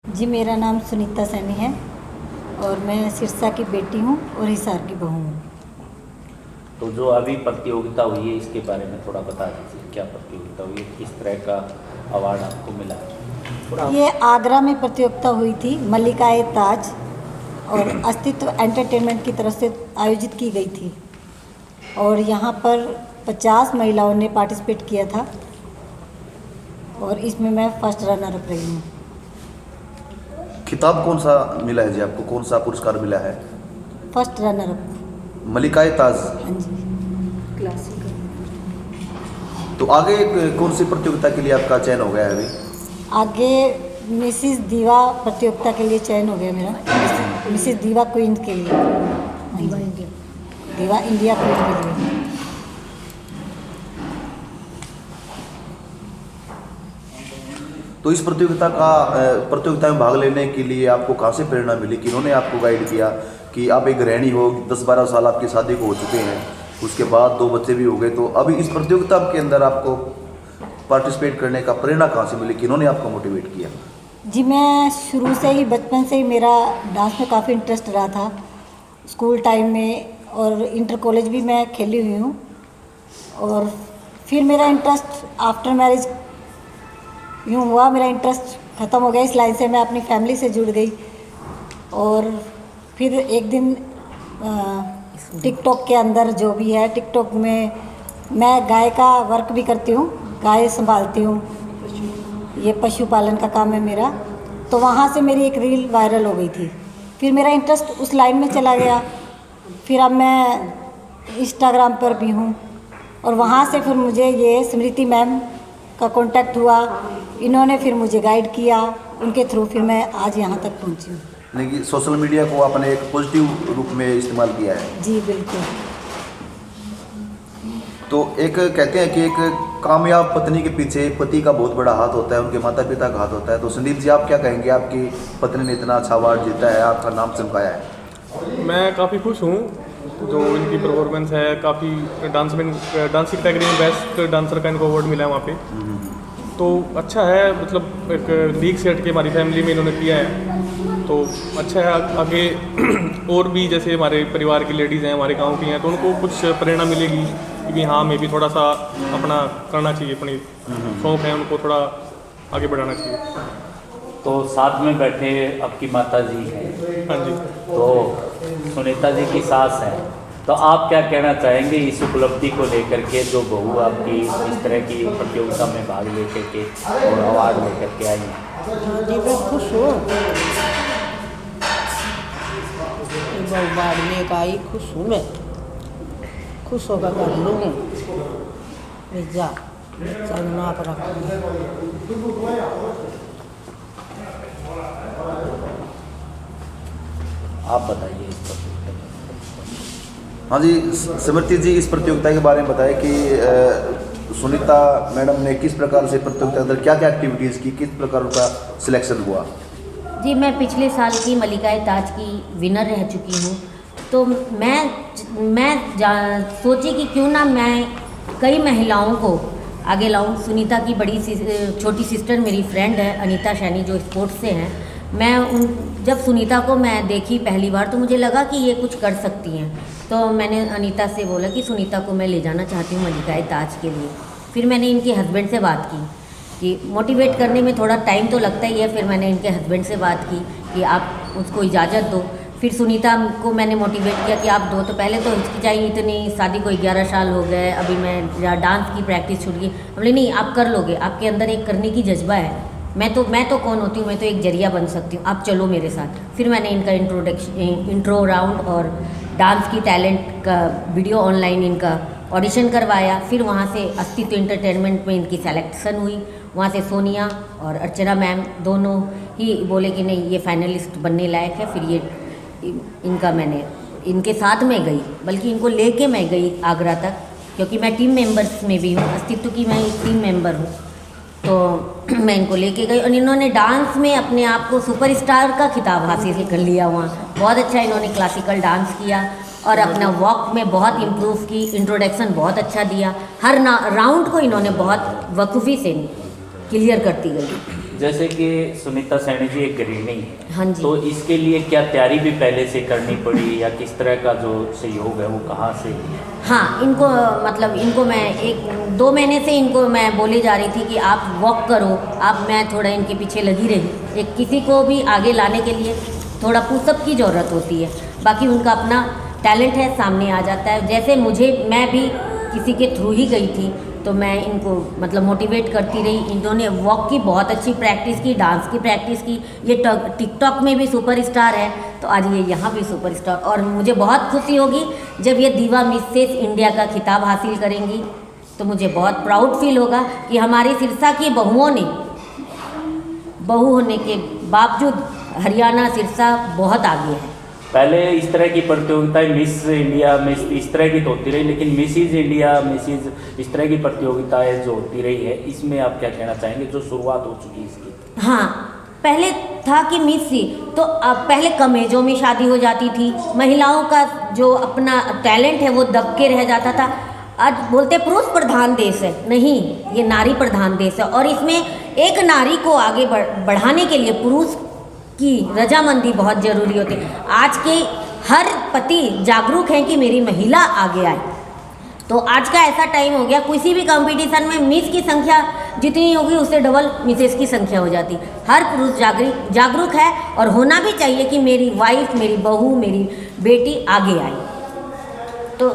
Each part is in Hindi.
जी, मेरा नाम सुनीता सैनी है और मैं सिरसा की बेटी हूँ और हिसार की बहू हूँ। तो जो अभी प्रतियोगिता हुई है इसके बारे में थोड़ा बता दीजिए, क्या प्रतियोगिता हुई है, किस तरह का अवार्ड आपको मिला है? ये आगरा में प्रतियोगिता हुई थी, मल्लिकाए ताज और अस्तित्व एंटरटेनमेंट की तरफ से आयोजित की गई थी और यहाँ पर 50 महिलाओं ने पार्टिसिपेट किया था और इसमें मैं फर्स्ट रनर अप रही हूँ। खिताब कौन सा मिला है जी आपको, कौन सा पुरस्कार मिला है? First runner up. मल्लिकाए ताज। हाँ जी, क्लासिकल। तो आगे कौन सी प्रतियोगिता के लिए आपका चयन हो गया है अभी? आगे मिसिस दीवा प्रतियोगिता के लिए चयन हो गया मेरा, मिसिस दीवा क्वीन के लिए, दीवा इंडिया क्वीन के लिए। तो इस प्रतियोगिता में भाग लेने के लिए आपको कहाँ से प्रेरणा मिली, किन्होंने आपको गाइड किया कि आप एक गृहिणी हो, 10-12 साल आपकी शादी को हो चुके हैं, उसके बाद 2 बच्चे भी हो गए, तो अभी इस प्रतियोगिता के अंदर आपको पार्टिसिपेट करने का प्रेरणा कहाँ से मिली, किन्होंने आपको मोटिवेट किया? जी, मैं शुरू से ही, बचपन से ही मेरा डांस में काफ़ी इंटरेस्ट रहा था। स्कूल टाइम में और इंटर कॉलेज भी मैं खेली हुई हूँ और फिर मेरा इंटरेस्ट आफ्टर मैरिज यूँ हुआ, मेरा इंटरेस्ट ख़त्म हो गया इस लाइन से। मैं अपनी फैमिली से जुड़ गई और फिर एक दिन टिकटॉक के अंदर जो भी है, टिकटॉक में मैं गाय का वर्क भी करती हूँ, गाय संभालती हूँ, ये पशुपालन का काम है मेरा। तो वहाँ से मेरी एक रील वायरल हो गई थी, फिर मेरा इंटरेस्ट उस लाइन में चला गया। फिर अब मैं इंस्टाग्राम पर भी हूँ और वहाँ से फिर मुझे ये स्मृति मैम का कांटेक्ट हुआ, इन्होंने फिर मुझे गाइड किया, उनके थ्रू फिर मैं आज यहाँ तक पहुँची हूँ। यानी कि सोशल मीडिया को आपने एक पॉजिटिव रूप में इस्तेमाल किया है। जी बिल्कुल। तो एक कहते हैं कि एक कामयाब पत्नी के पीछे पति का बहुत बड़ा हाथ होता है, उनके माता पिता का हाथ होता है। तो संदीप जी, आप क्या कहेंगे, आपकी पत्नी ने इतना अच्छा अवार्ड जीता है, आपका नाम चमकाया है? मैं काफ़ी खुश हूँ जो इनकी परफॉर्मेंस है। काफ़ी डांस की कैटेगरी में बेस्ट डांसर का इनको अवार्ड मिला है वहाँ पे। तो अच्छा है, मतलब एक लीग सेट के हमारी फैमिली में इन्होंने किया है, तो अच्छा है। आगे और भी जैसे हमारे परिवार की लेडीज़ हैं, हमारे गांव की हैं, तो उनको कुछ प्रेरणा मिलेगी कि हाँ, मैं भी थोड़ा सा अपना करना चाहिए, अपनी शौक़ है उनको थोड़ा आगे बढ़ाना चाहिए। तो साथ में बैठे आपकी माता जी हैं। हाँ जी। तो सुनीता जी की सास है, तो आप क्या कहना चाहेंगे इस उपलब्धि को लेकर के, जो बहू आपकी इस तरह की प्रतियोगिता में भाग लेकर के और अवार्ड लेकर के आई हैं? जी, मैं खुश हूँ, अवार्ड में आई, खुश हूँ मैं, खुश होकर कर लूँगी, जा चलना पर आप बताइए इस प्रतियोगिता। हाँ जी, स्मृति जी, इस प्रतियोगिता के बारे में बताएं कि सुनीता मैडम ने किस प्रकार से प्रतियोगिता के अंदर क्या क्या एक्टिविटीज़ की, किस प्रकार उनका सिलेक्शन हुआ? जी, मैं पिछले साल की मल्लिकाए ताज की विनर रह चुकी हूँ। तो मैं सोची कि क्यों ना मैं कई महिलाओं को आगे लाऊं। सुनीता की छोटी सिस्टर मेरी फ्रेंड है अनीता सैनी, जो स्पोर्ट्स से हैं। जब सुनीता को मैं देखी पहली बार तो मुझे लगा कि ये कुछ कर सकती हैं, तो मैंने अनीता से बोला कि सुनीता को मैं ले जाना चाहती हूँ मल्लिकाए ताज के लिए। फिर मैंने इनके हस्बैंड से बात की कि मोटिवेट करने में थोड़ा टाइम तो लगता ही है। फिर मैंने इनके हस्बैंड से बात की कि आप उसको इजाज़त दो। फिर सुनीता को मैंने मोटिवेट किया कि आप दो। तो पहले तो हिचकिचाई, इतनी शादी को 11 साल हो गए, अभी मैं डांस की प्रैक्टिस छूट गई। बोले नहीं, आप कर लोगे, आपके अंदर एक करने की जज्बा है। मैं तो कौन होती हूँ, मैं तो एक जरिया बन सकती हूँ, आप चलो मेरे साथ। फिर मैंने इनका इंट्रो राउंड और डांस की टैलेंट का वीडियो ऑनलाइन इनका ऑडिशन करवाया। फिर वहाँ से अस्तित्व एंटरटेनमेंट में इनकी सेलेक्शन हुई। वहाँ से सोनिया और अर्चना मैम दोनों ही बोले कि नहीं, ये फाइनलिस्ट बनने लायक है। फिर ये मैंने इनके साथ में गई, बल्कि इनको लेके मैं गई आगरा तक, क्योंकि मैं टीम मेंबर्स में भी हूँ, अस्तित्व की मैं एक टीम मेंबर हूँ। तो मैं इनको लेके गई और इन्होंने डांस में अपने आप को सुपरस्टार का खिताब हासिल कर लिया। वहाँ बहुत अच्छा इन्होंने क्लासिकल डांस किया और अपना वॉक में बहुत इम्प्रूव की, इंट्रोडक्शन बहुत अच्छा दिया। हर राउंड को इन्होंने बहुत बखूबी से क्लियर करती गई। जैसे कि सुनीता सैनी जी एक गृहिणी है, हाँ जी। तो इसके लिए क्या तैयारी भी पहले से करनी पड़ी या किस तरह का जो सहयोग है वो कहाँ से? हाँ, इनको मतलब इनको मैं 1-2 महीने से इनको मैं बोली जा रही थी कि आप वॉक करो। आप मैं थोड़ा इनके पीछे लगी रही। एक किसी को भी आगे लाने के लिए थोड़ा पुशअप की ज़रूरत होती है, बाकी उनका अपना टैलेंट है, सामने आ जाता है। जैसे मैं भी किसी के थ्रू ही गई थी, तो मैं इनको मतलब मोटिवेट करती रही। इन्होंने वॉक की बहुत अच्छी प्रैक्टिस की, डांस की प्रैक्टिस की। ये टिकटॉक में भी सुपरस्टार है, तो आज ये यहाँ भी सुपरस्टार। और मुझे बहुत खुशी होगी जब ये दीवा मिसेस इंडिया का खिताब हासिल करेंगी, तो मुझे बहुत प्राउड फील होगा कि हमारी सिरसा की बहुओं ने, बहू होने के बावजूद हरियाणा सिरसा बहुत आगे है। पहले इस तरह की प्रतियोगिताएं मिस इंडिया मिस इस तरह की तो होती रही, लेकिन मिसिज इंडिया मिसिज इस तरह की प्रतियोगिताएं जो होती रही है, इसमें आप क्या कहना चाहेंगे जो शुरुआत हो चुकी है इसकी? हाँ, पहले था कि मिस थी तो अब पहले कम एजों में शादी हो जाती थी, महिलाओं का जो अपना टैलेंट है वो दब के रह जाता था। आज बोलते पुरुष प्रधान देश है, नहीं, ये नारी प्रधान देश है। और इसमें एक नारी को आगे बढ़ाने के लिए पुरुष की रजामंदी बहुत ज़रूरी होती है। आज के हर पति जागरूक हैं कि मेरी महिला आगे आए। तो आज का ऐसा टाइम हो गया, किसी भी कंपटीशन में मिस की संख्या जितनी होगी उससे डबल मिसेस की संख्या हो जाती। हर पुरुष जागरूक है और होना भी चाहिए कि मेरी वाइफ, मेरी बहू, मेरी बेटी आगे आए। तो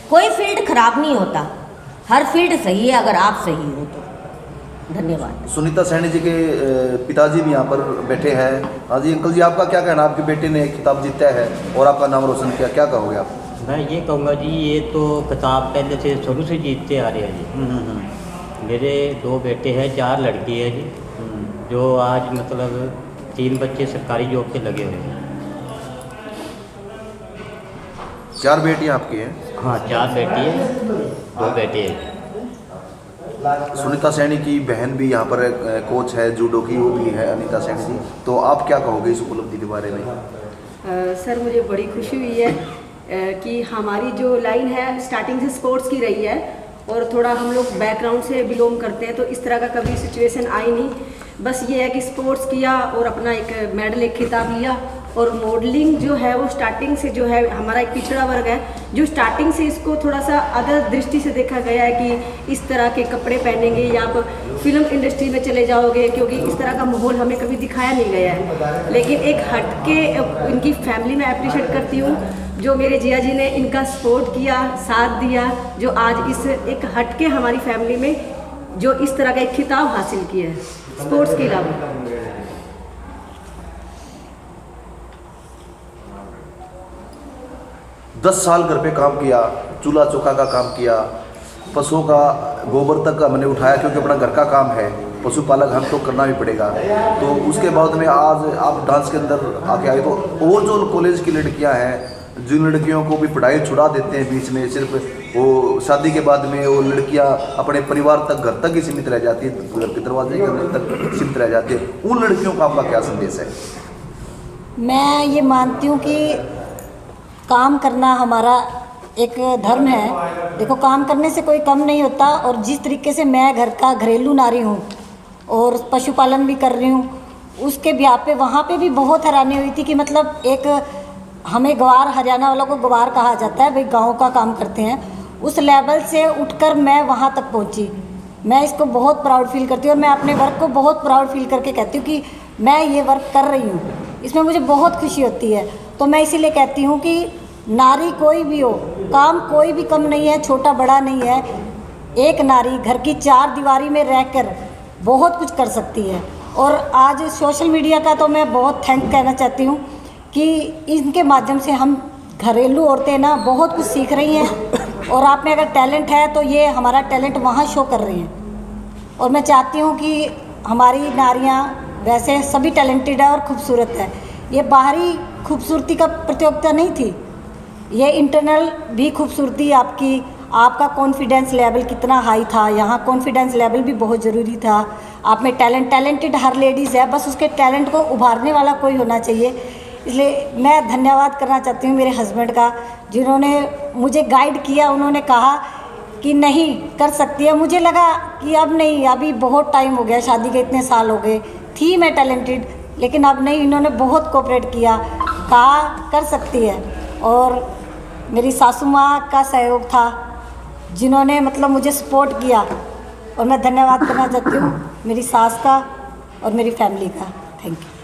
कोई फील्ड खराब नहीं होता, हर फील्ड सही है अगर आप सही हो तो। धन्यवाद। सुनीता सैनी जी के पिताजी भी यहाँ पर बैठे हैं। हाँ जी अंकल जी, आपका क्या कहना? आपके बेटे ने खिताब जीता है और आपका नाम रोशन किया, क्या कहोगे आप? मैं ये कहूँगा जी, ये तो खिताब पहले से शुरू से जीतते आ रहे हैं जी। मेरे 2 बेटे हैं, 4 लड़की है जी, जो आज मतलब 3 बच्चे सरकारी जॉब पे लगे हुए हैं। 4 बेटियाँ आपकी हैं? हाँ, 4 बेटी है, 2 बेटे हैं। सुनीता सैनी की बहन भी यहाँ पर कोच है जूडो की, वो भी है अनीता सैनी जी। तो आप क्या कहोगे इस उपलब्धि के बारे में? सर, मुझे बड़ी खुशी हुई है कि हमारी जो लाइन है स्टार्टिंग से स्पोर्ट्स की रही है और थोड़ा हम लोग बैकग्राउंड से बिलोंग करते हैं, तो इस तरह का कभी सिचुएशन आई नहीं। बस ये है कि स्पोर्ट्स किया और अपना एक मेडल, एक खिताब लिया। और मॉडलिंग जो है वो स्टार्टिंग से जो है, हमारा एक पिछड़ा वर्ग है जो स्टार्टिंग से इसको थोड़ा सा अदर दृष्टि से देखा गया है कि इस तरह के कपड़े पहनेंगे या आप फिल्म इंडस्ट्री में चले जाओगे, क्योंकि इस तरह का माहौल हमें कभी दिखाया नहीं गया है। लेकिन एक हटके इनकी फैमिली में अप्रिशिएट करती हूँ, जो मेरे जिया जी ने इनका सपोर्ट किया, साथ दिया, जो आज इस एक हटके हमारी फैमिली में जो इस तरह का एक खिताब हासिल किया है स्पोर्ट्स के अलावा। 10 साल घर पे काम किया, चूल्हा चौका का काम किया, पशुओं का गोबर तक हमने उठाया, क्योंकि अपना घर का काम है, पशुपालक हम तो करना भी पड़ेगा। तो उसके बाद में आज आप डांस के अंदर आके आए। तो और जो कॉलेज की लड़कियां हैं, जिन लड़कियों को भी पढ़ाई छुड़ा देते हैं बीच में, सिर्फ वो शादी के बाद में वो लड़कियां अपने परिवार तक, घर तक ही सीमित रह जाती है, घर के दरवाजे के अंदर तक सीमित रह जाती है, उन लड़कियों का आपका क्या संदेश है? मैं ये मानती हूँ कि काम करना हमारा एक धर्म है। देखो, काम करने से कोई कम नहीं होता। और जिस तरीके से मैं घर का घरेलू नारी हूँ और पशुपालन भी कर रही हूँ, उसके ब्याह पे वहाँ पे भी बहुत हैरानी हुई थी कि मतलब एक हमें गवार, हरियाणा वालों को गवार कहा जाता है, भाई गाँव का काम करते हैं, उस लेवल से उठकर मैं वहाँ तक पहुँची। मैं इसको बहुत प्राउड फील करती हूँ और मैं अपने वर्क को बहुत प्राउड फील करके कहती हूँ कि मैं ये वर्क कर रही हूँ, इसमें मुझे बहुत खुशी होती है। तो मैं इसीलिए कहती हूँ कि नारी कोई भी हो, काम कोई भी कम नहीं है, छोटा बड़ा नहीं है। एक नारी घर की 4 दीवारी में रहकर बहुत कुछ कर सकती है। और आज सोशल मीडिया का तो मैं बहुत थैंक कहना चाहती हूँ कि इनके माध्यम से हम घरेलू औरतें ना बहुत कुछ सीख रही हैं। और आप में अगर टैलेंट है तो ये हमारा टैलेंट वहाँ शो कर रही हैं। और मैं चाहती हूँ कि हमारी नारियाँ वैसे सभी टैलेंटेड है और खूबसूरत है। ये बाहरी खूबसूरती का प्रतियोगिता नहीं थी, ये इंटरनल भी खूबसूरती आपकी, आपका कॉन्फिडेंस लेवल कितना हाई था। यहाँ कॉन्फिडेंस लेवल भी बहुत ज़रूरी था। आप में टैलेंटेड हर लेडीज़ है, बस उसके टैलेंट को उभारने वाला कोई होना चाहिए। इसलिए मैं धन्यवाद करना चाहती हूँ मेरे हस्बैंड का, जिन्होंने मुझे गाइड किया। उन्होंने कहा कि नहीं कर सकती है। मुझे लगा कि अब नहीं, अभी बहुत टाइम हो गया, शादी के इतने साल हो गए, थी मैं टैलेंटेड, लेकिन अब नहीं। इन्होंने बहुत कोऑपरेट किया, कहा कर सकती है। और मेरी सासू माँ का सहयोग था, जिन्होंने मतलब मुझे सपोर्ट किया, और मैं धन्यवाद करना चाहती हूँ मेरी सास का और मेरी फैमिली का। Thank you.